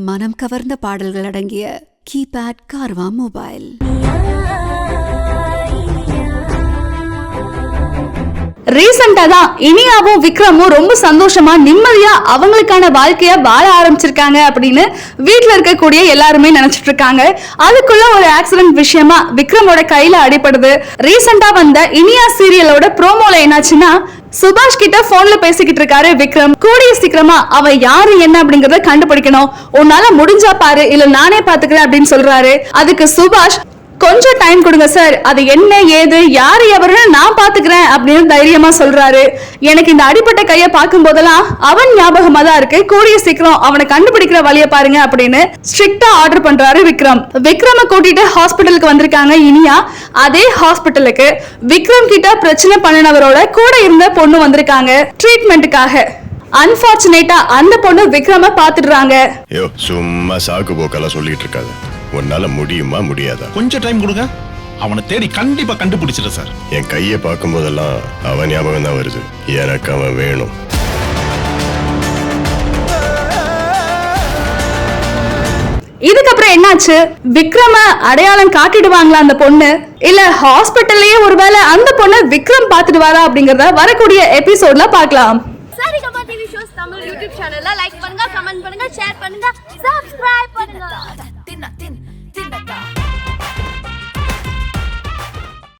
மனம் கவர்ந்த பாடல்கள் அடங்கிய கீபேட் கார்வா மொபைல். ரீசெண்டா தான் இனியாவும் விக்ரமும் ரொம்ப சந்தோஷமா நிம்மதியா அவங்களுக்கான வாழ்க்கைய வாழ ஆரம்பிச்சிருக்காங்க அப்படின்னு வீட்டுல இருக்கக்கூடிய எல்லாருமே நினைச்சிட்டு இருக்காங்க. அதுக்குள்ள ஒரு ஆக்சிடென்ட் விஷயமா விக்ரமோட கையில அடிபடுது. ரீசெண்டா வந்த இனியா சீரியலோட ப்ரோமோல என்னாச்சுன்னா, சுபாஷ் கிட்ட போன்ல பேசிக்கிட்டு இருக்காரு விக்ரம். கூடிய சீக்கிரமா அவன் யாரு என்ன அப்படிங்கறத கண்டுபிடிக்கணும், உன்னால முடிஞ்சா பாரு, இல்ல நானே பாத்துக்கிறேன் அப்படின்னு சொல்றாரு. அதுக்கு சுபாஷ், கொஞ்சம் டைம் கொடுங்க சார், அது என்ன ஏது யாரு எவருன்னு நான் பாத்துக்கிறேன் அப்படின்னு தைரியமா சொல்றாரு. எனக்கு இந்த அடிப்பட்ட கைய பார்க்கும் போதெல்லாம் அவன் ஞாபகமா தான் இருக்கு, கூடிய சீக்கிரம் அவனை கண்டுபிடிக்கிற வழிய பாருங்க அப்படின்னு ஸ்ட்ரிக்டா ஆர்டர் பண்றாரு விக்ரம். விக்ரம கூட்டிட்டு ஹாஸ்பிட்டலுக்கு வந்திருக்காங்க இனியா. அதே ஹாஸ்பிட்டலுக்கு விக்ரம் கிட்ட பிரச்சனை பண்ணினவரோட கூட இருந்த பொண்ணு வந்திருக்காங்க ட்ரீட்மெண்ட்டுக்காக. அன்பார்ச்சுனேட்டா அந்த பொண்ணு விக்ரம பாத்துடுறாங்க. சும்மா சாக்கு போக்கெல்லாம் சொல்லிட்டு இருக்காது, உன்னால முடியுமா முடியாதா? கொஞ்சம் டைம் கொடுங்க, அவனை தேடி கண்டிப்பா கண்டுபிடிச்சிட சார். என் கையை பார்க்கும் போதெல்லாம் அவன் ஞாபகம் தான் வருது. எனக்கு அவன் வேணும். இதுக்கப்புறம் என்னாச்சு? விக்ரம அடையாளம் காட்டிடுவாங்களா அந்த பொண்ணு, இல்ல ஹாஸ்பிட்டல்லயே ஒருவேளை அந்த பொண்ணு விக்ரம் பாத்துடுவாரா அப்படிங்கறத வரக்கூடிய எபிசோட்ல பார்க்கலாம். Saregama TV shows Tamil YouTube சேனல்ல லைக் பண்ணுங்க, கமெண்ட் பண்ணுங்க, ஷேர் பண்ணுங்க, சப்ஸ்கிரைப் பண்ணுங்க.